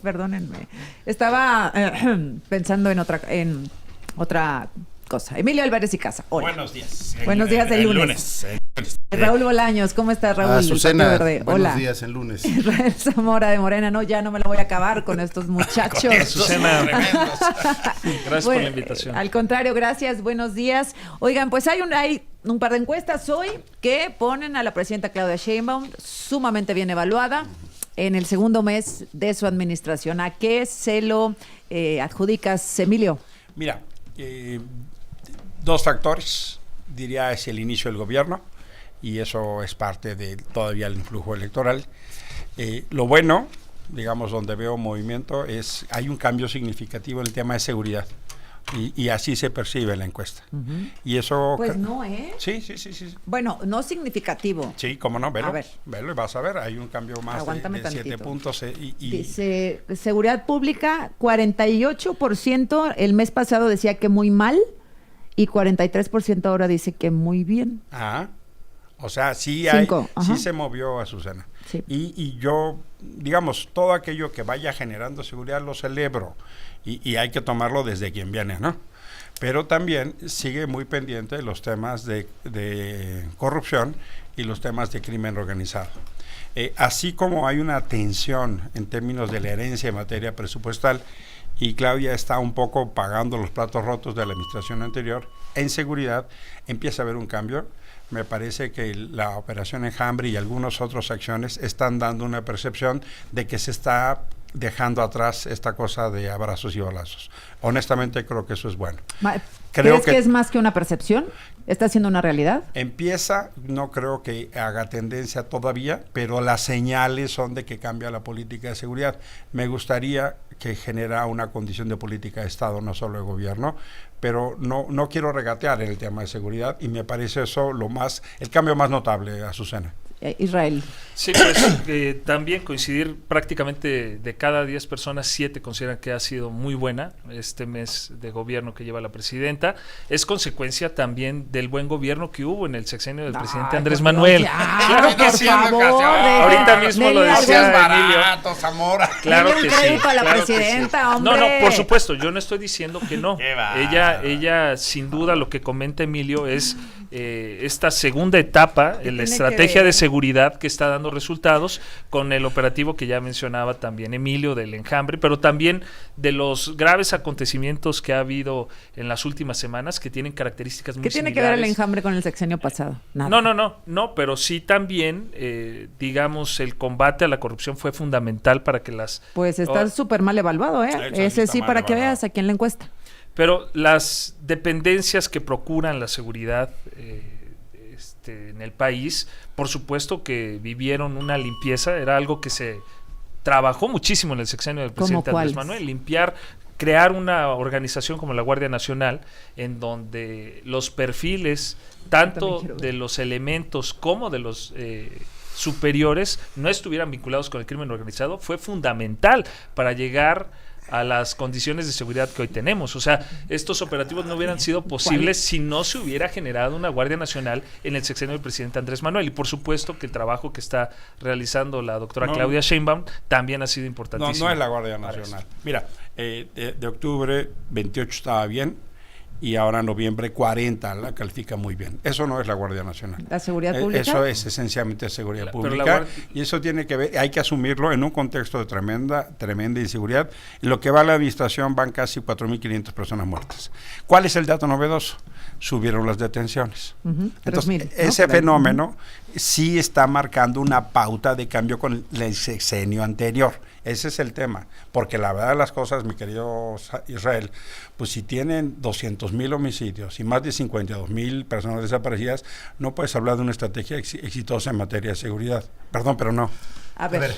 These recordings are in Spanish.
Perdónenme. Estaba pensando en otra cosa. Emilio Álvarez y Casa. Hola. Buenos días. Buenos días del lunes. Raúl Bolaños, ¿cómo estás, Raúl? Azucena, Verde. buenos Hola. días el lunes. Israel Zamora de Morena, no, ya no me lo voy a acabar con estos muchachos. Azucena, Gracias por la invitación. Al contrario, gracias, buenos días. Oigan, pues hay un par de encuestas hoy que ponen a la presidenta Claudia Sheinbaum sumamente bien evaluada en el segundo mes de su administración. ¿A qué se lo adjudicas, Emilio? Mira, dos factores, diría, es el inicio del gobierno, y eso es parte de todavía el influjo electoral. Lo bueno, digamos, donde veo movimiento, hay un cambio significativo en el tema de seguridad. Y así se percibe en la encuesta. Y eso... Pues no, ¿eh? Sí. Bueno, no significativo. Sí, cómo no, velo. A ver. Velo y vas a ver, hay un cambio más Aguántame de 7 tantito. puntos. Dice, seguridad pública, 48% el mes pasado decía que muy mal y 43% ahora dice que muy bien. O sea, sí se movió, Azucena. Sí. Y yo, digamos, todo aquello que vaya generando seguridad lo celebro. Y hay que tomarlo desde quien viene, ¿no? Pero también sigue muy pendiente de los temas de corrupción y los temas de crimen organizado. Así como hay una tensión en términos de la herencia en materia presupuestal, y Claudia está un poco pagando los platos rotos de la administración anterior, en seguridad empieza a haber un cambio. Me parece que la operación Enjambre y algunas otras acciones están dando una percepción de que se está dejando atrás esta cosa de abrazos y balazos. Honestamente creo que eso es bueno. ¿Crees que es más que una percepción? ¿Está siendo una realidad? No creo que haga tendencia todavía, pero las señales son de que cambia la política de seguridad. Me gustaría que genera una condición de política de Estado, no solo de gobierno, pero no quiero regatear en el tema de seguridad, y me parece eso el cambio más notable, Azucena. Israel. Sí, pues también coincidir, prácticamente de cada 10 personas, 7 consideran que ha sido muy buena este mes de gobierno que lleva la presidenta. Es consecuencia también del buen gobierno que hubo en el sexenio del presidente Andrés Manuel. Claro, que sí. Ahorita mismo lo decía Emilio. Zamora. Claro que sí. A la claro presidenta, que sí. hombre. No, por supuesto, yo no estoy diciendo que no. Qué va. Ella sin duda, lo que comenta Emilio es esta segunda etapa en la estrategia de seguridad que está dando resultados con el operativo que ya mencionaba también Emilio del Enjambre, pero también de los graves acontecimientos que ha habido en las últimas semanas que tienen características muy ¿Qué tiene similares. que ver el Enjambre con el sexenio pasado? Nada. No, pero sí también, digamos, el combate a la corrupción fue fundamental para que las... Pues está súper mal evaluado, ¿eh? Ese sí, para que veas aquí en la encuesta. Pero las dependencias que procuran la seguridad en el país, por supuesto que vivieron una limpieza, era algo que se trabajó muchísimo en el sexenio del presidente Andrés Manuel, crear una organización como la Guardia Nacional, en donde los perfiles, tanto de los elementos como de los superiores, no estuvieran vinculados con el crimen organizado, fue fundamental para llegar a las condiciones de seguridad que hoy tenemos. O sea, estos operativos no hubieran sido posibles si no se hubiera generado una Guardia Nacional en el sexenio del presidente Andrés Manuel. Y por supuesto que el trabajo que está realizando la doctora Claudia Sheinbaum también ha sido importantísimo. No es la Guardia Nacional. Mira, de octubre 28 estaba bien, y ahora en noviembre 40 la califica muy bien. Eso no es la Guardia Nacional. ¿La seguridad pública? Eso es esencialmente seguridad pública, y eso tiene que ver, hay que asumirlo en un contexto de tremenda inseguridad. En lo que va a la administración van casi 4.500 personas muertas. ¿Cuál es el dato novedoso? Subieron las detenciones. Entonces, 3,000, ese fenómeno sí está marcando una pauta de cambio con el sexenio anterior. Ese es el tema, porque la verdad de las cosas, mi querido Israel, pues si tienen 200,000 homicidios y más de 52,000 personas desaparecidas, no puedes hablar de una estrategia exitosa en materia de seguridad. Perdón, pero no. A ver,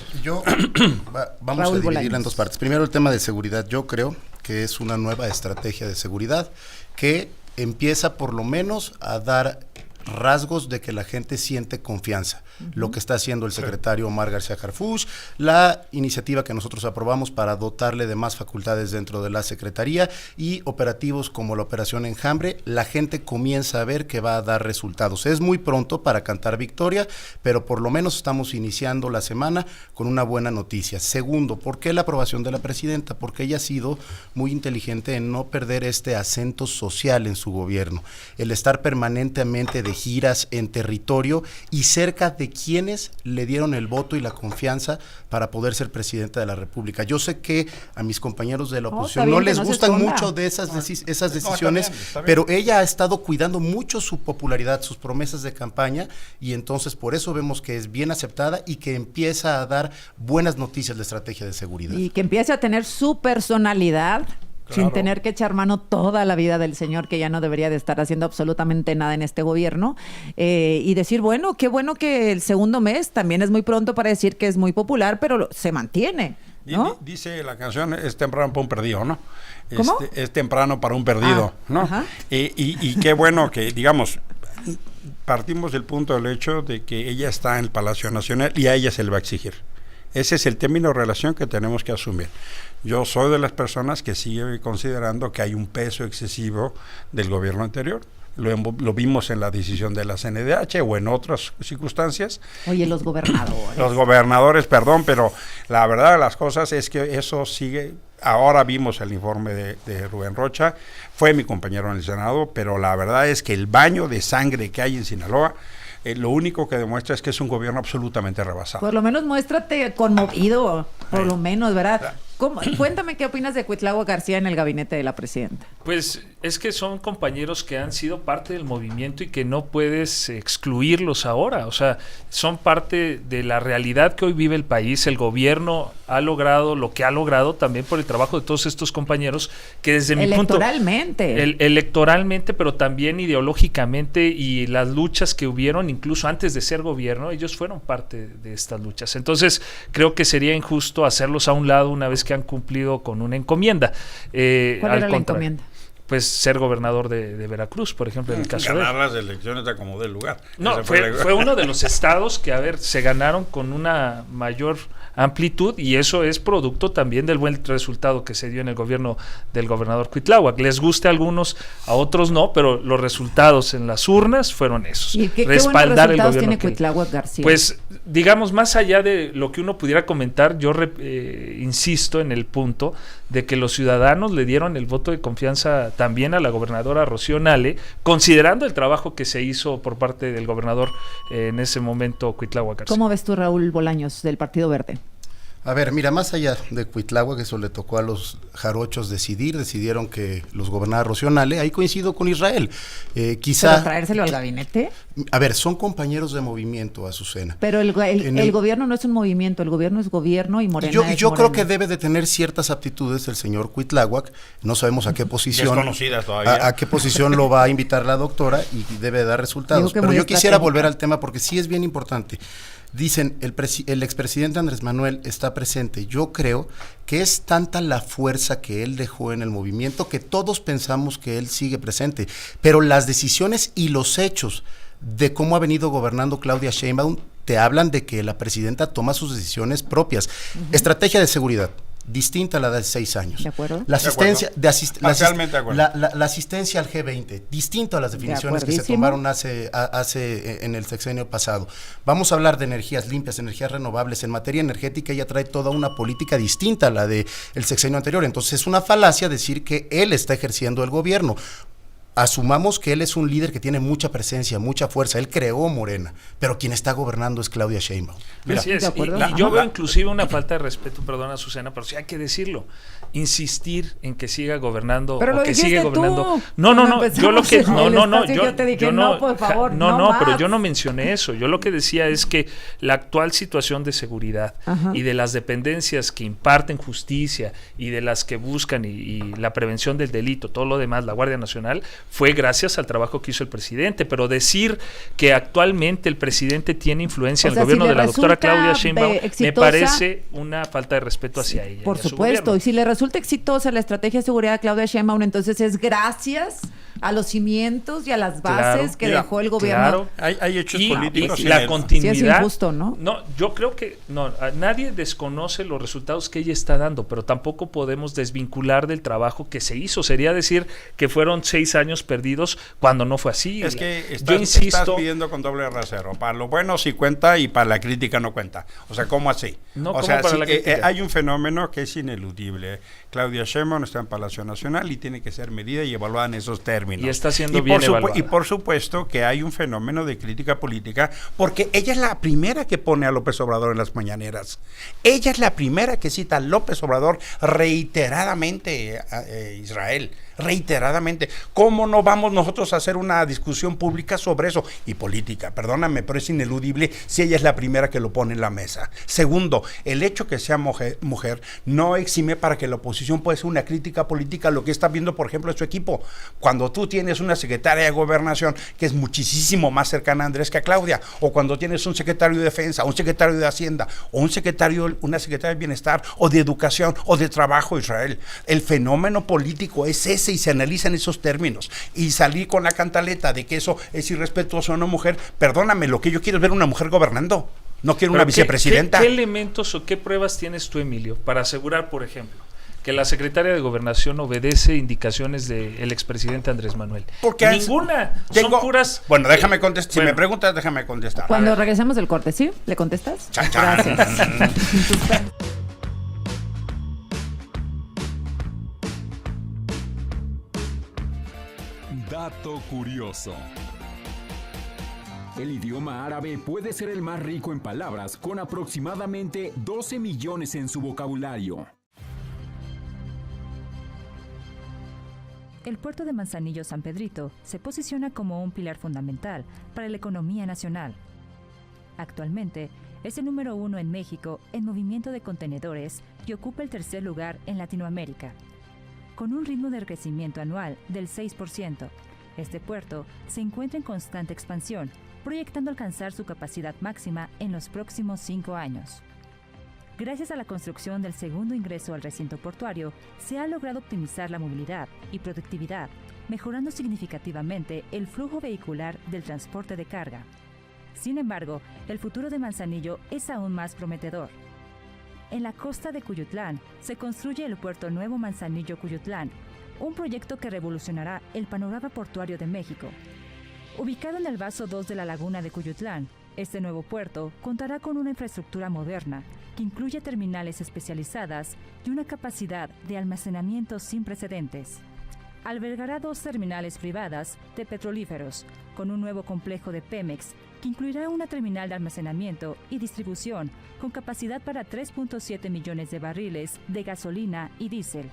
vamos Raúl a dividirla Bolaños. en dos partes. Primero, el tema de seguridad. Yo creo que es una nueva estrategia de seguridad que empieza por lo menos a dar rasgos de que la gente siente confianza. Lo que está haciendo el secretario Omar García Harfuch, la iniciativa que nosotros aprobamos para dotarle de más facultades dentro de la Secretaría y operativos como la Operación Enjambre, la gente comienza a ver que va a dar resultados. Es muy pronto para cantar victoria, pero por lo menos estamos iniciando la semana con una buena noticia. Segundo, ¿por qué la aprobación de la presidenta? Porque ella ha sido muy inteligente en no perder este acento social en su gobierno, el estar permanentemente de giras en territorio y cerca de quienes le dieron el voto y la confianza para poder ser presidenta de la República. Yo sé que a mis compañeros de la oposición no les gustan mucho de esas decisiones, está bien. Pero ella ha estado cuidando mucho su popularidad, sus promesas de campaña, y entonces por eso vemos que es bien aceptada y que empieza a dar buenas noticias de estrategia de seguridad. Y que empiece a tener su personalidad. Claro. Sin tener que echar mano toda la vida del señor, que ya no debería de estar haciendo absolutamente nada en este gobierno, y decir, bueno, qué bueno que el segundo mes también es muy pronto para decir que es muy popular, pero se mantiene, ¿no? Dice la canción, es temprano para un perdido, ¿no? ¿Cómo? Es temprano para un perdido, ¿no? Y qué bueno que, digamos, partimos del punto del hecho de que ella está en el Palacio Nacional y a ella se le va a exigir. Ese es el término de relación que tenemos que asumir. Yo soy de las personas que sigue considerando que hay un peso excesivo del gobierno anterior. Lo vimos en la decisión de la CNDH o en otras circunstancias. Oye, los gobernadores. Los gobernadores, perdón, pero la verdad de las cosas es que eso sigue. Ahora vimos el informe de Rubén Rocha, fue mi compañero en el Senado, pero la verdad es que el baño de sangre que hay en Sinaloa, lo único que demuestra es que es un gobierno absolutamente rebasado. Por lo menos muéstrate conmovido, por lo menos, ¿verdad? Cuéntame qué opinas de Cuitláhuac García en el gabinete de la presidenta. Pues es que son compañeros que han sido parte del movimiento y que no puedes excluirlos ahora. O sea, son parte de la realidad que hoy vive el país. El gobierno ha logrado lo que ha logrado también por el trabajo de todos estos compañeros que desde mi punto... Electoralmente, pero también ideológicamente, y las luchas que hubieron incluso antes de ser gobierno, ellos fueron parte de estas luchas. Entonces, creo que sería injusto hacerlos a un lado una vez que han cumplido con una encomienda. ¿Cuál era la encomienda? Pues ser gobernador de Veracruz, por ejemplo, en el caso ganar las elecciones a como del lugar. No, fue uno de los estados que, se ganaron con una mayor amplitud, y eso es producto también del buen resultado que se dio en el gobierno del gobernador Cuitláhuac. Les guste a algunos, a otros no, pero los resultados en las urnas fueron esos. ¿Y qué buenos resultados tiene Cuitláhuac García? Pues, digamos, más allá de lo que uno pudiera comentar, yo insisto en el punto de que los ciudadanos le dieron el voto de confianza también a la gobernadora Rocío Nale, considerando el trabajo que se hizo por parte del gobernador en ese momento, Cuitláhuac García. ¿Cómo ves tú, Raúl Bolaños, del Partido Verde? A ver, mira, más allá de Cuitláhuac, eso le tocó a los jarochos decidieron que los gobernara Rocío Nale, ahí coincido con Israel. Quizá... ¿Pero traérselo al gabinete? A ver, son compañeros de movimiento, Azucena. Pero el gobierno no es un movimiento, el gobierno es gobierno y Morena yo creo que debe de tener ciertas aptitudes el señor Cuitláhuac, no sabemos a qué posición... Desconocidas todavía. A qué posición lo va a invitar la doctora y debe dar resultados. Pero yo quisiera volver al tema porque sí es bien importante. Dicen, el expresidente Andrés Manuel está presente. Yo creo que es tanta la fuerza que él dejó en el movimiento que todos pensamos que él sigue presente. Pero las decisiones y los hechos de cómo ha venido gobernando Claudia Sheinbaum te hablan de que la presidenta toma sus decisiones propias. Estrategia de seguridad. distinta a la de hace 6 años. ¿De acuerdo? La asistencia, Parcialmente de acuerdo. La asistencia al G20, distinto a las definiciones que se tomaron hace en el sexenio pasado. Vamos a hablar de energías limpias, energías renovables. En materia energética ella trae toda una política distinta a la del sexenio anterior. Entonces es una falacia decir que él está ejerciendo el gobierno. Asumamos que él es un líder que tiene mucha presencia, mucha fuerza. Él creó Morena, pero quien está gobernando es Claudia Sheinbaum. Así es. Y yo veo inclusive una falta de respeto, perdona Susana, pero sí hay que decirlo, insistir en que siga gobernando pero o que siga gobernando. Tú. No, yo lo que yo te dije, no, por favor, pero yo no mencioné eso. Yo lo que decía es que la actual situación de seguridad y de las dependencias que imparten justicia y de las que buscan y la prevención del delito, todo lo demás, la Guardia Nacional, fue gracias al trabajo que hizo el presidente. Pero decir que actualmente el presidente tiene influencia en el gobierno de la doctora Claudia Sheinbaum me parece una falta de respeto hacia ella. Por supuesto, y si le resulta exitosa la estrategia de seguridad de Claudia Sheinbaum, entonces es gracias a los cimientos y a las bases que mira, dejó el gobierno. Hay hechos Y políticos. la en el- continuidad. Sí es injusto, ¿no? No, yo creo que nadie desconoce los resultados que ella está dando, pero tampoco podemos desvincular del trabajo que se hizo. Sería decir que fueron 6 años perdidos cuando no fue así. Es que yo estás insisto. pidiendo con doble rasero. Para lo bueno sí cuenta y para la crítica no cuenta. O sea, ¿cómo así? No, o ¿cómo sea, para la crítica? hay un fenómeno que es ineludible. Claudia Sheinbaum está en Palacio Nacional y tiene que ser medida y evaluada en esos términos. Y está siendo bien evaluada. Y por supuesto que hay un fenómeno de crítica política porque ella es la primera que pone a López Obrador en las mañaneras. Ella es la primera que cita a López Obrador reiteradamente, Israel. Reiteradamente. ¿Cómo no vamos nosotros a hacer una discusión pública sobre eso? Y política, perdóname, pero es ineludible si ella es la primera que lo pone en la mesa. Segundo, el hecho que sea mujer no exime para que la oposición pueda hacer una crítica política a lo que está viendo, por ejemplo, su equipo. Cuando tú tienes una secretaria de Gobernación que es muchísimo más cercana a Andrés que a Claudia, o cuando tienes un secretario de Defensa, un secretario de Hacienda, o una secretaria de Bienestar, o de Educación, o de Trabajo, Israel. El fenómeno político es ese y se analiza en esos términos. Y salir con la cantaleta de que eso es irrespetuoso a una mujer, perdóname, lo que yo quiero es ver una mujer gobernando. No quiero una vicepresidenta. ¿Qué elementos o qué pruebas tienes tú, Emilio, para asegurar, por ejemplo, que la secretaria de Gobernación obedece indicaciones del expresidente Andrés Manuel? Porque ninguna. Son puras. Bueno, déjame contestar. Bueno. Si me preguntas, déjame contestar. Cuando regresemos del corte, ¿sí? ¿Le contestas? Chan, chan. Gracias. Dato curioso. El idioma árabe puede ser el más rico en palabras, con aproximadamente 12 millones en su vocabulario. El puerto de Manzanillo San Pedrito se posiciona como un pilar fundamental para la economía nacional. Actualmente es el número 1 en México en movimiento de contenedores y ocupa el tercer lugar en Latinoamérica. Con un ritmo de crecimiento anual del 6%, este puerto se encuentra en constante expansión, proyectando alcanzar su capacidad máxima en los próximos 5 años. Gracias a la construcción del segundo ingreso al recinto portuario, se ha logrado optimizar la movilidad y productividad, mejorando significativamente el flujo vehicular del transporte de carga. Sin embargo, el futuro de Manzanillo es aún más prometedor. En la costa de Cuyutlán se construye el puerto Nuevo Manzanillo-Cuyutlán, un proyecto que revolucionará el panorama portuario de México. Ubicado en el vaso 2 de la laguna de Cuyutlán, este nuevo puerto contará con una infraestructura moderna que incluye terminales especializadas y una capacidad de almacenamiento sin precedentes. Albergará 2 terminales privadas de petrolíferos, con un nuevo complejo de Pemex que incluirá una terminal de almacenamiento y distribución con capacidad para 3.7 millones de barriles de gasolina y diésel.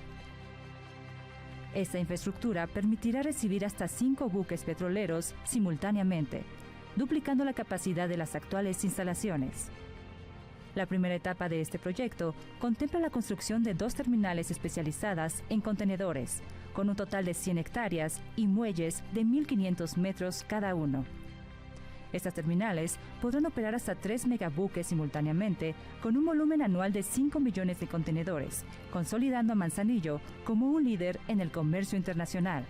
Esta infraestructura permitirá recibir hasta 5 buques petroleros simultáneamente, duplicando la capacidad de las actuales instalaciones. La primera etapa de este proyecto contempla la construcción de 2 terminales especializadas en contenedores, con un total de 100 hectáreas y muelles de 1.500 metros cada uno. Estas terminales podrán operar hasta 3 megabuques simultáneamente, con un volumen anual de 5 millones de contenedores, consolidando a Manzanillo como un líder en el comercio internacional.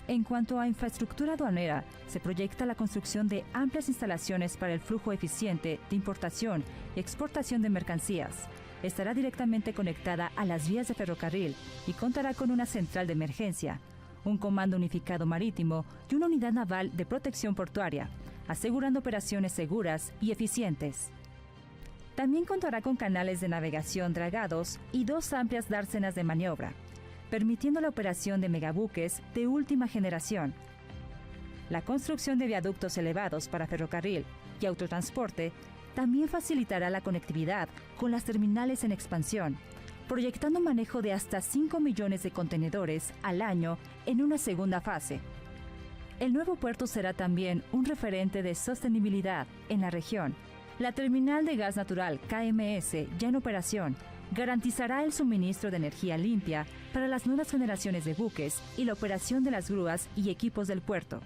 En cuanto a infraestructura aduanera, se proyecta la construcción de amplias instalaciones para el flujo eficiente de importación y exportación de mercancías. Estará directamente conectada a las vías de ferrocarril y contará con una central de emergencia, un comando unificado marítimo y una unidad naval de protección portuaria, asegurando operaciones seguras y eficientes. También contará con canales de navegación dragados y 2 amplias dársenas de maniobra, permitiendo la operación de megabuques de última generación. La construcción de viaductos elevados para ferrocarril y autotransporte también facilitará la conectividad con las terminales en expansión, proyectando un manejo de hasta 5 millones de contenedores al año en una segunda fase. El nuevo puerto será también un referente de sostenibilidad en la región. La terminal de gas natural KMS, ya en operación, garantizará el suministro de energía limpia para las nuevas generaciones de buques y la operación de las grúas y equipos del puerto.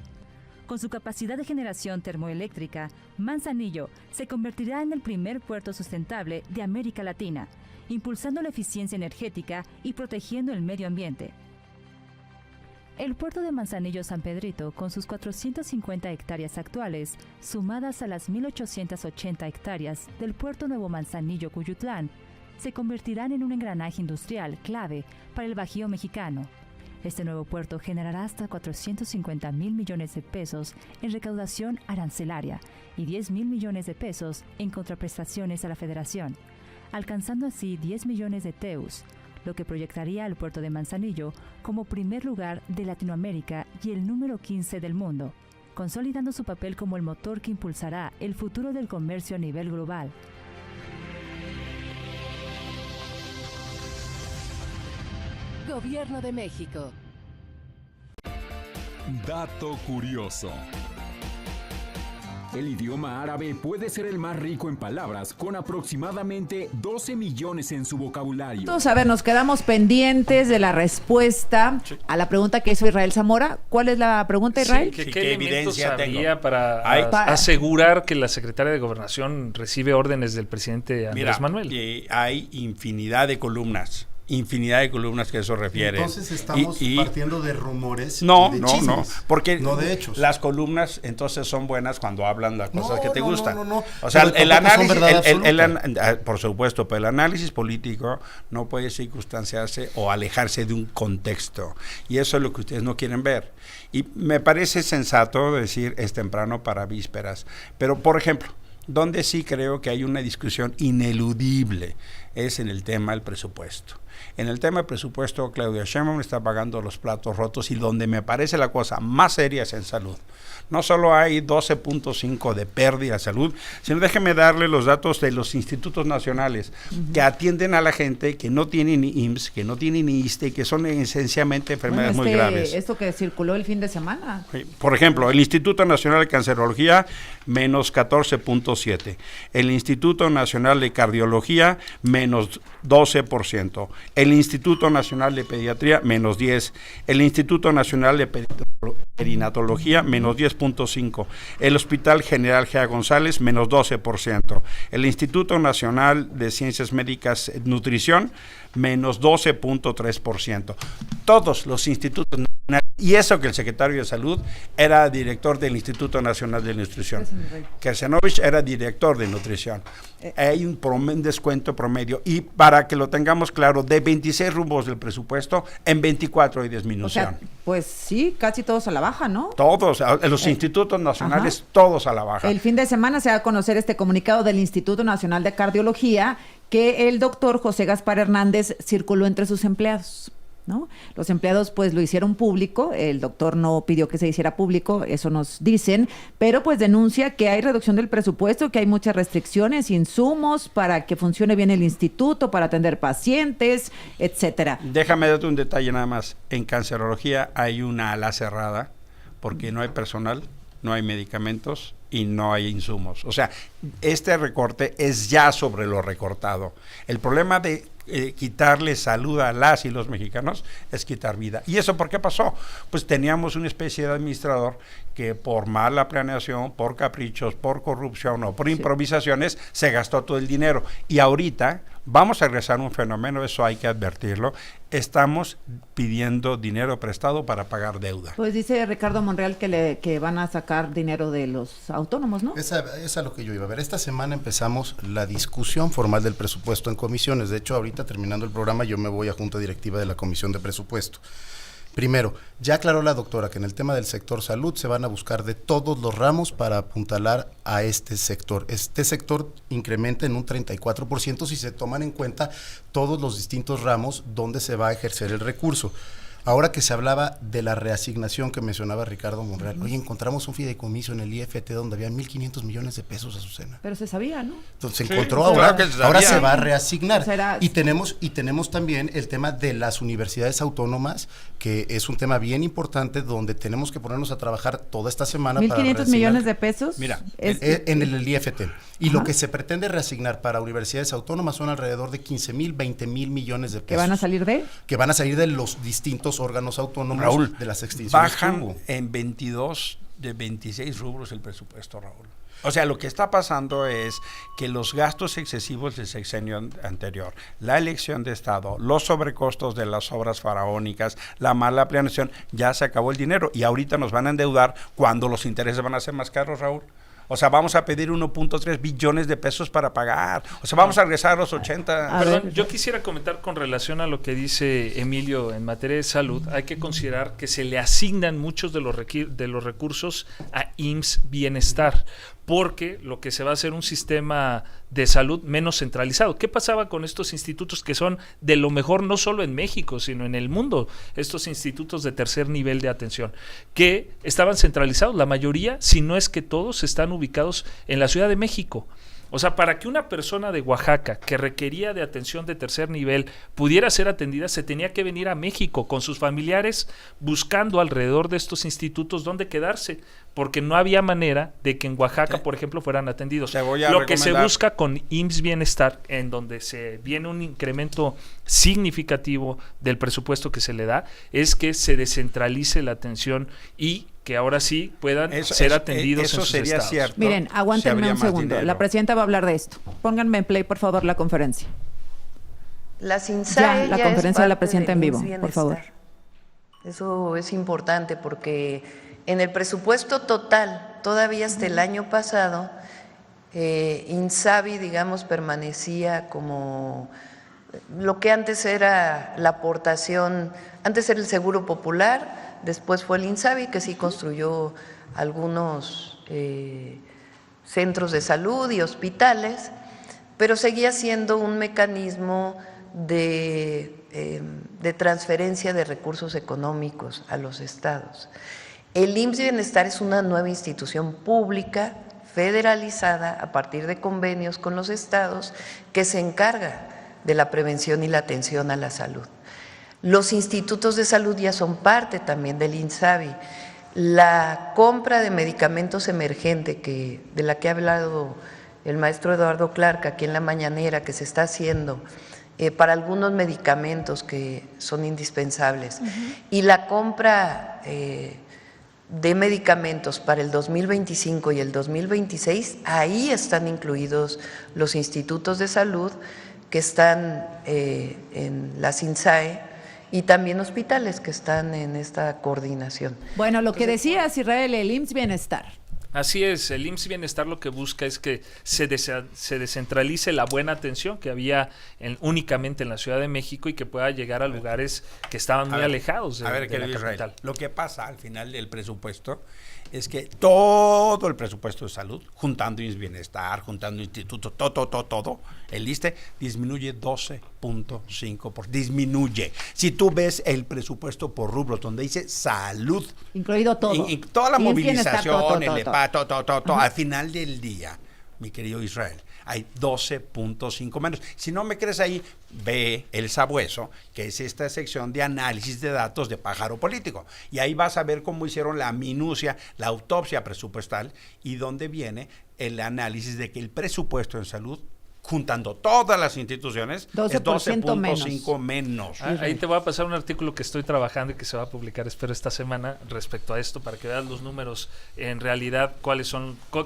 Con su capacidad de generación termoeléctrica, Manzanillo se convertirá en el primer puerto sustentable de América Latina, impulsando la eficiencia energética y protegiendo el medio ambiente. El puerto de Manzanillo San Pedrito, con sus 450 hectáreas actuales, sumadas a las 1.880 hectáreas del puerto Nuevo Manzanillo Cuyutlán, se convertirán en un engranaje industrial clave para el Bajío mexicano. Este nuevo puerto generará hasta 450,000 millones de pesos en recaudación arancelaria y 10,000 millones de pesos en contraprestaciones a la Federación, alcanzando así 10 millones de TEUs, lo que proyectaría al puerto de Manzanillo como primer lugar de Latinoamérica y el número 15 del mundo, consolidando su papel como el motor que impulsará el futuro del comercio a nivel global. Gobierno de México. Dato curioso. El idioma árabe puede ser el más rico en palabras, con aproximadamente 12 millones en su vocabulario. Entonces, a ver, nos quedamos pendientes de la respuesta a la pregunta que hizo Israel Zamora. ¿Cuál es la pregunta, Israel? Sí, Sí, ¿qué ¿qué elementos evidencia había tengo? para asegurar que la secretaria de Gobernación recibe órdenes del presidente Andrés Mira, Manuel? Hay infinidad de columnas que eso refiere. Entonces estamos partiendo de rumores No, y de no, chismes, no, porque no de hechos. las columnas entonces son buenas cuando hablan las cosas que te gustan. No. O sea, Pero el tampoco son análisis, verdad absoluta. por supuesto, pero el análisis político no puede circunstanciarse o alejarse de un contexto. Y eso es lo que ustedes no quieren ver. Y me parece sensato decir es temprano para vísperas. Pero, por ejemplo, donde sí creo que hay una discusión ineludible es en el tema del presupuesto. En el tema del presupuesto, Claudia Sheinbaum está pagando los platos rotos y donde me parece la cosa más seria es en salud. No solo hay 12.5 de pérdida de salud, sino déjeme darle los datos de los institutos nacionales que atienden a la gente que no tiene ni IMSS, que no tiene ni ISSSTE, que son esencialmente enfermedades muy graves. Esto que circuló el fin de semana. Por ejemplo, el Instituto Nacional de Cancerología, menos 14.7. El Instituto Nacional de Cardiología, menos 12%. El Instituto Nacional de Pediatría, menos 10. El Instituto Nacional de Perinatología, menos 10.5. El Hospital General G.A. González, menos 12%. El Instituto Nacional de Ciencias Médicas Nutrición, menos 12.3%. Todos los institutos nacionales, y eso que el secretario de Salud era director del Instituto Nacional de Nutrición. Kersenovich era director de Nutrición. Hay un descuento promedio, y para que lo tengamos claro, de 26 rubros del presupuesto, en 24 hay disminución. O sea, pues sí, casi todos a la baja, ¿no? Todos, los institutos nacionales, todos a la baja. El fin de semana se va a conocer este comunicado del Instituto Nacional de Cardiología que el doctor José Gaspar Hernández circuló entre sus empleados, ¿no? Los empleados pues lo hicieron público, el doctor no pidió que se hiciera público, eso nos dicen, pero pues denuncia que hay reducción del presupuesto, que hay muchas restricciones, insumos para que funcione bien el instituto, para atender pacientes, etcétera. Déjame darte un detalle nada más. En cancerología hay una ala cerrada porque no hay personal, no hay medicamentos y no hay insumos. O sea, este recorte es ya sobre lo recortado. El problema de quitarle salud a las y los mexicanos es quitar vida. ¿Y eso por qué pasó? Pues teníamos una especie de administrador que por mala planeación, por caprichos, por corrupción o por improvisaciones se gastó todo el dinero. Y ahorita vamos a regresar a un fenómeno, eso hay que advertirlo, estamos pidiendo dinero prestado para pagar deuda. Pues dice Ricardo Monreal que van a sacar dinero de los autónomos, ¿no? Esa es lo que yo iba a ver. Esta semana empezamos la discusión formal del presupuesto en comisiones. De hecho, ahorita terminando el programa yo me voy a junta directiva de la Comisión de Presupuesto. Primero, ya aclaró la doctora que en el tema del sector salud se van a buscar de todos los ramos para apuntalar a este sector. Este sector incrementa en un 34% si se toman en cuenta todos los distintos ramos donde se va a ejercer el recurso. Ahora que se hablaba de la reasignación que mencionaba Ricardo Monreal, oye, encontramos un fideicomiso en el IFT donde había 1.500 millones de pesos, Azucena. Pero se sabía, ¿no? Entonces se Sí, encontró claro ahora, que se sabía. ahora se va a reasignar. Será- Y tenemos también el tema de las universidades autónomas, que es un tema bien importante donde tenemos que ponernos a trabajar toda esta semana para 1.500 reasignar. millones de pesos. Mira, En el IFT. Y Ajá. lo que se pretende reasignar para universidades autónomas son alrededor de 15,000, 20,000 millones de pesos. que van a salir de... Que van a salir de los distintos órganos autónomos, Raúl, de las extinciones que bajan hubo. en 22 de 26 rubros el presupuesto, Raúl. O sea, lo que está pasando es que los gastos excesivos del sexenio anterior, la elección de Estado, los sobrecostos de las obras faraónicas, la mala planeación, ya se acabó el dinero y ahorita nos van a endeudar cuando los intereses van a ser más caros, Raúl. O sea, vamos a pedir 1.3 billones de pesos para pagar. O sea, vamos a regresar a los 80. Perdón, yo quisiera comentar con relación a lo que dice Emilio en materia de salud. Hay que considerar que se le asignan muchos de los recursos a IMSS Bienestar, porque lo que se va a hacer un sistema de salud menos centralizado. ¿Qué pasaba con estos institutos que son de lo mejor no solo en México, sino en el mundo? Estos institutos de tercer nivel de atención, que estaban centralizados, la mayoría, si no es que todos, están ubicados en la Ciudad de México. O sea, para que una persona de Oaxaca que requería de atención de tercer nivel pudiera ser atendida, se tenía que venir a México con sus familiares buscando alrededor de estos institutos dónde quedarse, porque no había manera de que en Oaxaca, por ejemplo, fueran atendidos. Lo que se busca con IMSS Bienestar, en donde se viene un incremento significativo del presupuesto que se le da, es que se descentralice la atención y que ahora sí puedan ser atendidos eso en sus sería estados. cierto. Miren, aguántenme un segundo. La presidenta va a hablar de esto. Pónganme en play, por favor, la conferencia. La CINSAE la conferencia de la presidenta en vivo, por favor. Eso es importante porque en el presupuesto total, todavía hasta el año pasado, INSABI, digamos, permanecía como lo que antes era la aportación, antes era el Seguro Popular, después fue el INSABI, que sí construyó algunos centros de salud y hospitales, pero seguía siendo un mecanismo de transferencia de recursos económicos a los estados. El IMSS Bienestar es una nueva institución pública, federalizada a partir de convenios con los estados, que se encarga de la prevención y la atención a la salud. Los institutos de salud ya son parte también del INSABI. La compra de medicamentos emergente, de la que ha hablado el maestro Eduardo Clark aquí en la mañanera, que se está haciendo para algunos medicamentos que son indispensables, y la compra de medicamentos para el 2025 y el 2026, ahí están incluidos los institutos de salud que están en la CINSAE y también hospitales que están en esta coordinación. Bueno, lo que decías, Israel, el IMSS Bienestar. Así es, el IMSS Bienestar lo que busca es que se descentralice la buena atención que había únicamente en la Ciudad de México y que pueda llegar a lugares que estaban muy alejados de la capital. Israel, lo que pasa al final del presupuesto es que todo el presupuesto de salud, juntando IMSS Bienestar, juntando institutos, todo, el ISSSTE disminuye 12.5%. Disminuye. Si tú ves el presupuesto por rubros, donde dice salud, incluido todo, y toda la movilización, el EPA, todo, al final del día, mi querido Israel, hay 12.5 menos. Si no me crees ahí, ve el Sabueso, que es esta sección de análisis de datos de pájaro político. Y ahí vas a ver cómo hicieron la minucia, la autopsia presupuestal y dónde viene el análisis de que el presupuesto en salud, juntando todas las instituciones, 12.5 menos. Ahí te voy a pasar un artículo que estoy trabajando y que se va a publicar, espero, esta semana respecto a esto, para que veas los números en realidad,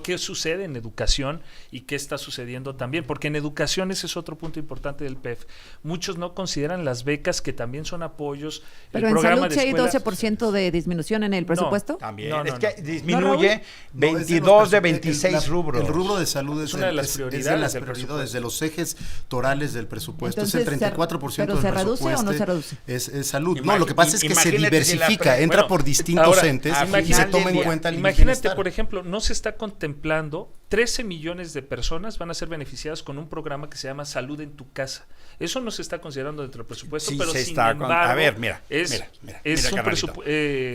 qué sucede en educación y qué está sucediendo también, porque en educación ese es otro punto importante del PEF. Muchos no consideran las becas, que también son apoyos. Pero en salud sí hay 12% de disminución en el presupuesto. No, también. Que disminuye 22 de 26 rubros. El rubro de salud es una de las prioridades. De los ejes torales del presupuesto. Entonces, es el 34% ¿pero se reduce o no se reduce? Es salud. No, lo que pasa es que se diversifica, entra por distintos entes y se toma en cuenta el Imagínate, por ejemplo, no se está contemplando 13 millones de personas van a ser beneficiadas con un programa que se llama Salud en tu Casa. Eso no se está considerando dentro del presupuesto, sí, pero se sin está embargo, a ver, mira, el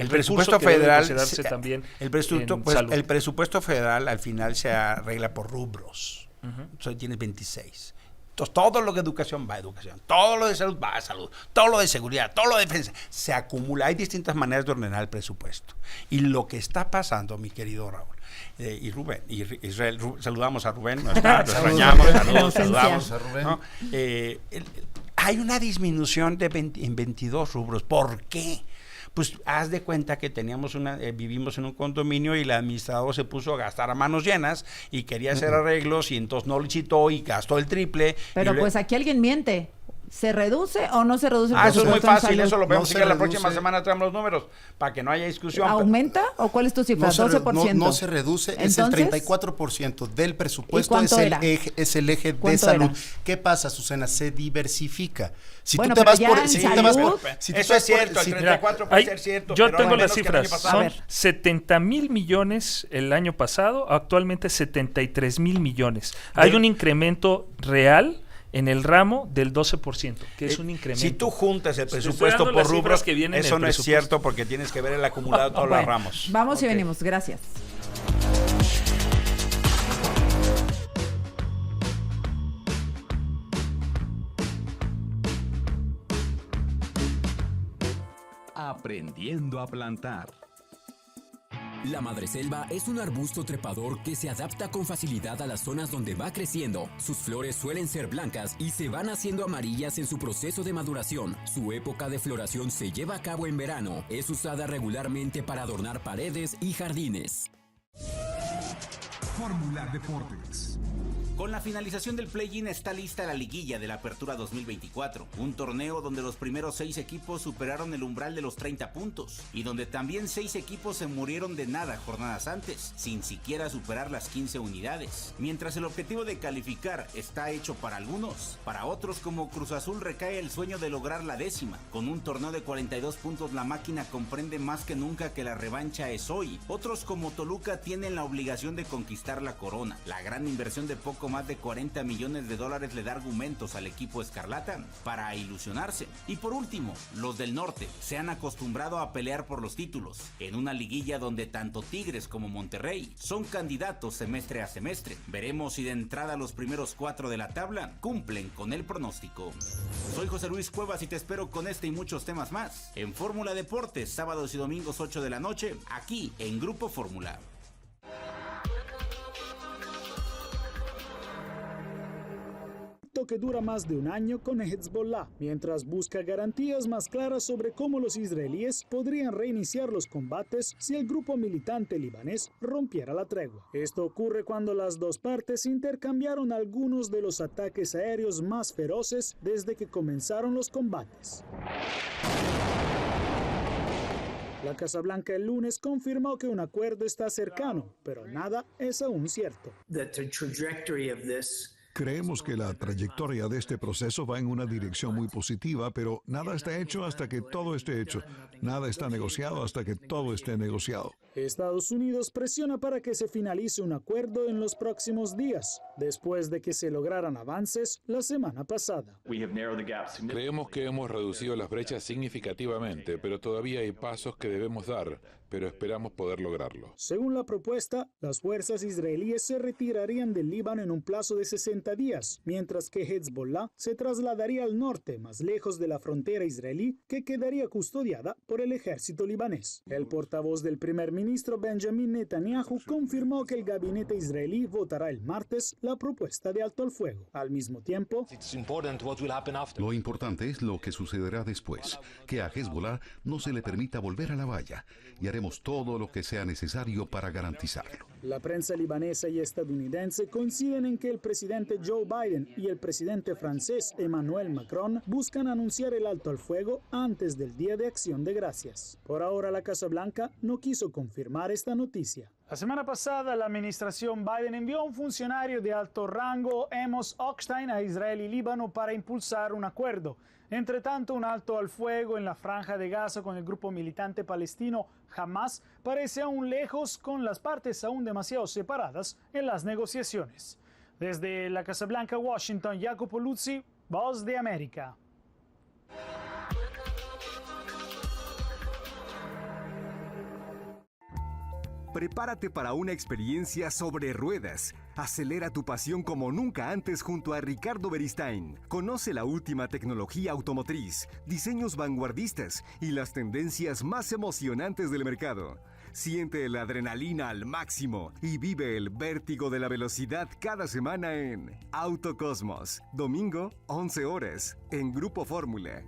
presupuesto federal también el presupuesto federal al final se arregla por rubros. Entonces tienes 26. Entonces todo lo que educación va a educación, todo lo de salud va a salud, todo lo de seguridad, todo lo de defensa, se acumula. Hay distintas maneras de ordenar el presupuesto. Y lo que está pasando, mi querido Raúl, y Rubén, y Israel, saludamos a Rubén, no está, lo extrañamos, saludamos a Rubén. ¿No? Hay una disminución en 22 rubros. ¿Por qué? pues haz de cuenta que teníamos vivimos en un condominio y el administrador se puso a gastar a manos llenas y quería hacer arreglos y entonces no licitó y gastó el triple. Pero pues aquí alguien miente. ¿Se reduce o no se reduce el eso es muy presupuesto en fácil, salud? eso lo vemos No que se la reduce. próxima semana traemos los números para que no haya discusión. ¿Aumenta o cuál es tu cifra? No se, 12%. no se reduce, es el Entonces, 34% del ¿y presupuesto, cuánto es era? el eje de ¿Cuánto salud. era? ¿Qué pasa, Susana? Se diversifica. Si Bueno, tú te pero vas ya por... en Si tú te salud- vas por si tú Eso vas es por- cierto, si- el 34 puede ser cierto. Yo pero tengo menos las que el año cifras. pasado. A ver. Son 70,000 millones el año pasado, actualmente 73,000 millones. Hay un incremento real en el ramo del 12%, que es un incremento. Si tú juntas el Te estoy presupuesto dando por las cifras rubros, que vienen en eso el no es presupuesto. cierto porque tienes que ver el acumulado de todos los Bueno, ramos. Vamos y Ok. venimos, gracias. Aprendiendo a plantar. La madreselva es un arbusto trepador que se adapta con facilidad a las zonas donde va creciendo. Sus flores suelen ser blancas y se van haciendo amarillas en su proceso de maduración. Su época de floración se lleva a cabo en verano. Es usada regularmente para adornar paredes y jardines. Fórmula Deportes. Con la finalización del play-in está lista la liguilla de la Apertura 2024, un torneo donde los primeros 6 equipos superaron el umbral de los 30 puntos y donde también 6 equipos se murieron de nada jornadas antes, sin siquiera superar las 15 unidades. Mientras el objetivo de calificar está hecho para algunos, para otros como Cruz Azul recae el sueño de lograr la 10ª. Con un torneo de 42 puntos la máquina comprende más que nunca que la revancha es hoy. Otros como Toluca tienen la obligación de conquistar la corona. La gran inversión de poco más de 40 millones de dólares le da argumentos al equipo escarlata para ilusionarse. Y por último, los del norte se han acostumbrado a pelear por los títulos, en una liguilla donde tanto Tigres como Monterrey son candidatos semestre a semestre. Veremos si de entrada los primeros 4 de la tabla cumplen con el pronóstico. Soy José Luis Cuevas y te espero con este y muchos temas más en Fórmula Deportes, sábados y domingos 8 de la noche, aquí en Grupo Fórmula. Que dura más de un año con Hezbollah, mientras busca garantías más claras sobre cómo los israelíes podrían reiniciar los combates si el grupo militante libanés rompiera la tregua. Esto ocurre cuando las dos partes intercambiaron algunos de los ataques aéreos más feroces desde que comenzaron los combates. La Casa Blanca el lunes confirmó que un acuerdo está cercano, pero nada es aún cierto. Creemos que la trayectoria de este proceso va en una dirección muy positiva, pero nada está hecho hasta que todo esté hecho. Nada está negociado hasta que todo esté negociado. Estados Unidos presiona para que se finalice un acuerdo en los próximos días, después de que se lograran avances la semana pasada. Creemos que hemos reducido las brechas significativamente, pero todavía hay pasos que debemos dar, pero esperamos poder lograrlo. Según la propuesta, las fuerzas israelíes se retirarían del Líbano en un plazo de 60 días, mientras que Hezbollah se trasladaría al norte, más lejos de la frontera israelí, que quedaría custodiada por el ejército libanés. El portavoz del primer ministro Benjamin Netanyahu confirmó que el gabinete israelí votará el martes la propuesta de alto al fuego. Al mismo tiempo, lo importante es lo que sucederá después, que a Hezbollah no se le permita volver a la valla, y haremos todo lo que sea necesario para garantizarlo. La prensa libanesa y estadounidense coinciden en que el presidente Joe Biden y el presidente francés Emmanuel Macron buscan anunciar el alto al fuego antes del Día de Acción de Gracias. Por ahora, la Casa Blanca no quiso confirmar esta noticia. La semana pasada, la administración Biden envió a un funcionario de alto rango, Amos Hochstein, a Israel y Líbano para impulsar un acuerdo. Entre tanto, un alto al fuego en la franja de Gaza con el grupo militante palestino Hamas parece aún lejos, con las partes aún demasiado separadas en las negociaciones. Desde la Casa Blanca, Washington, Jacopo Luzzi, Voz de América. Prepárate para una experiencia sobre ruedas. Acelera tu pasión como nunca antes junto a Ricardo Beristain. Conoce la última tecnología automotriz, diseños vanguardistas y las tendencias más emocionantes del mercado. Siente la adrenalina al máximo y vive el vértigo de la velocidad cada semana en Autocosmos. Domingo, 11 horas, en Grupo Fórmula.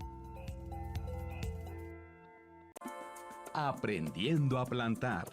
Aprendiendo a plantar.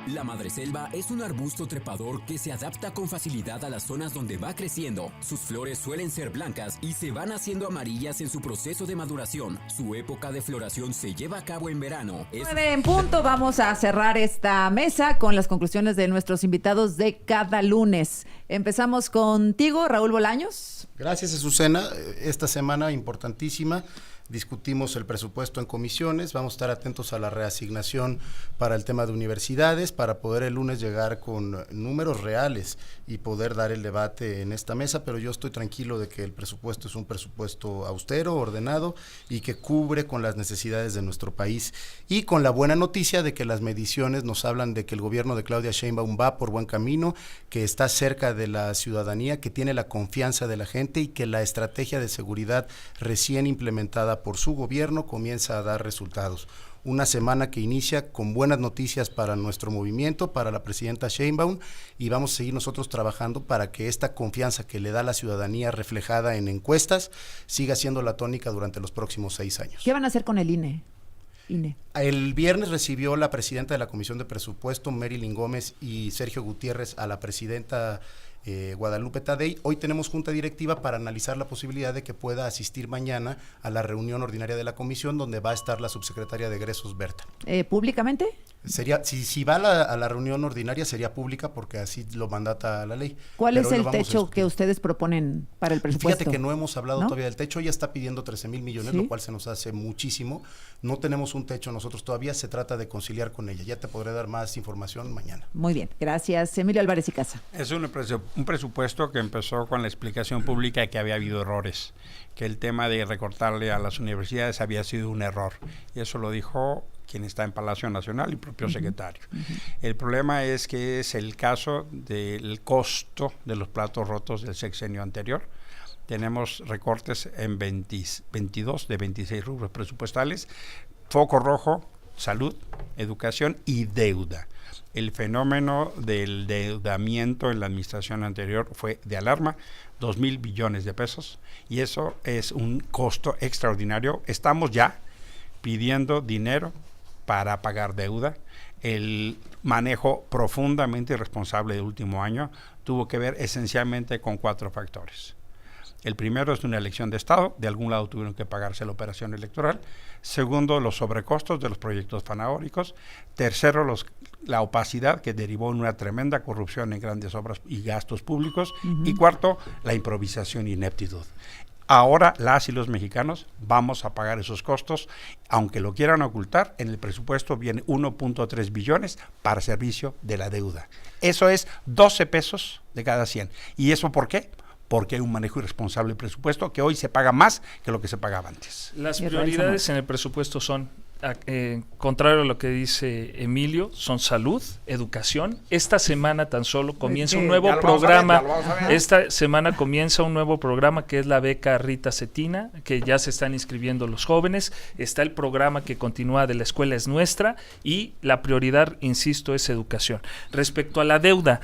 La madreselva es un arbusto trepador que se adapta con facilidad a las zonas donde va creciendo. Sus flores suelen ser blancas y se van haciendo amarillas en su proceso de maduración. Su época de floración se lleva a cabo en verano. 9 en punto, vamos a cerrar esta mesa con las conclusiones de nuestros invitados de cada lunes. Empezamos contigo, Raúl Bolaños. Gracias, Azucena. Esta semana importantísima. Discutimos el presupuesto en comisiones, vamos a estar atentos a la reasignación para el tema de universidades, para poder el lunes llegar con números reales y poder dar el debate en esta mesa, pero yo estoy tranquilo de que el presupuesto es un presupuesto austero, ordenado y que cubre con las necesidades de nuestro país, y con la buena noticia de que las mediciones nos hablan de que el gobierno de Claudia Sheinbaum va por buen camino, que está cerca de la ciudadanía, que tiene la confianza de la gente y que la estrategia de seguridad recién implementada por su gobierno comienza a dar resultados. Una semana que inicia con buenas noticias para nuestro movimiento, para la presidenta Sheinbaum, y vamos a seguir nosotros trabajando para que esta confianza que le da la ciudadanía reflejada en encuestas siga siendo la tónica durante los próximos 6 años. ¿Qué van a hacer con el INE? El viernes recibió la presidenta de la Comisión de Presupuesto, Marilyn Gómez, y Sergio Gutiérrez a la presidenta Guadalupe Tadei. Hoy tenemos junta directiva para analizar la posibilidad de que pueda asistir mañana a la reunión ordinaria de la comisión, donde va a estar la subsecretaria de egresos, Berta. ¿Públicamente? Sería, si va a la reunión ordinaria, sería pública porque así lo mandata la ley. ¿Cuál es el techo que ustedes proponen para el presupuesto? Fíjate que no hemos hablado todavía del techo. Ella está pidiendo 13,000 millones, ¿sí? Lo cual se nos hace muchísimo. No tenemos un techo nosotros todavía, se trata de conciliar con ella. Ya te podré dar más información mañana. Muy bien, gracias. Emilio Álvarez y Casa. Es un presupuesto que empezó con la explicación pública de que había habido errores, que el tema de recortarle a las universidades había sido un error. Y eso lo dijo quien está en Palacio Nacional y propio secretario. El problema es que es el caso del costo de los platos rotos del sexenio anterior. Tenemos recortes en 22 de 26 rubros presupuestales, foco rojo, salud, educación y deuda. El fenómeno del endeudamiento en la administración anterior fue de alarma, 2,000 billones de pesos, y eso es un costo extraordinario. Estamos ya pidiendo dinero para pagar deuda. El manejo profundamente irresponsable del último año tuvo que ver esencialmente con 4 factores. El primero es una elección de Estado, de algún lado tuvieron que pagarse la operación electoral. Segundo, los sobrecostos de los proyectos faraónicos. Tercero, la opacidad que derivó en una tremenda corrupción en grandes obras y gastos públicos. Y cuarto, la improvisación y ineptitud. Ahora las y los mexicanos vamos a pagar esos costos, aunque lo quieran ocultar. En el presupuesto viene 1.3 billones para servicio de la deuda. Eso es 12 pesos de cada 100. ¿Y eso por qué? Porque hay un manejo irresponsable del presupuesto que hoy se paga más que lo que se pagaba antes. Las prioridades en el presupuesto son, contrario a lo que dice Emilio, son salud, educación. Esta semana tan solo comienza un nuevo programa. Esta semana comienza un nuevo programa que es la beca Rita Cetina, que ya se están inscribiendo los jóvenes. Está el programa que continúa de La Escuela es Nuestra, y la prioridad, insisto, es educación. Respecto a la deuda,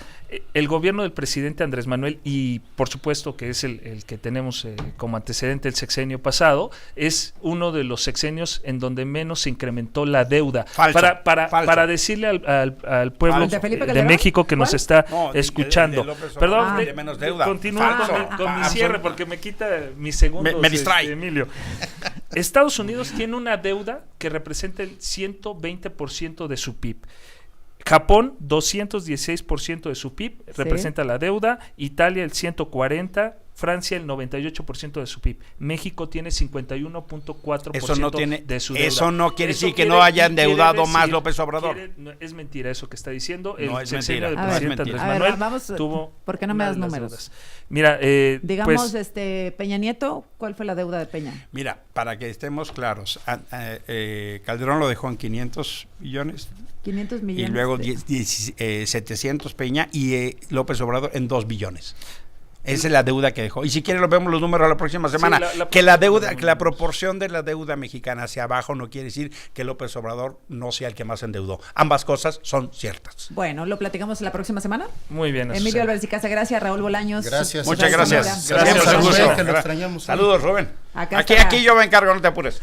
el gobierno del presidente Andrés Manuel, y por supuesto que es el que tenemos como antecedente el sexenio pasado, es uno de los sexenios en donde menos se incrementó la deuda. Falso. Para decirle al pueblo de México que nos está escuchando. Perdón, de menos deuda. Continúo con mi cierre porque me quita mis segundos. Me distrae. Emilio. Estados Unidos tiene una deuda que representa el 120% de su PIB. Japón, 216% de su PIB representa la deuda. Italia, el 140%. Francia, el 98% de su PIB. México tiene 51.4% de su deuda. Eso no quiere decir que no haya endeudado más López Obrador. Es mentira eso que está diciendo. No, el es sexenio mentira. del presidente Andrés Manuel tuvo. ¿Por qué no me das números? Deudas. Mira, digamos, Peña Nieto, ¿cuál fue la deuda de Peña? Mira, para que estemos claros, Calderón lo dejó en 500 millones. 500 millones. Y luego 700 Peña y López Obrador en 2 billones. Esa es la deuda que dejó. Y si quieren lo vemos los números la próxima semana. Sí, que la proporción de la deuda mexicana hacia abajo no quiere decir que López Obrador no sea el que más endeudó. Ambas cosas son ciertas. Bueno, lo platicamos la próxima semana. Muy bien. Emilio Álvarez y Casa, gracias. Raúl Bolaños. Gracias. Muchas gracias. Gracias. Saludos, Rubén. Aquí yo me encargo, no te apures.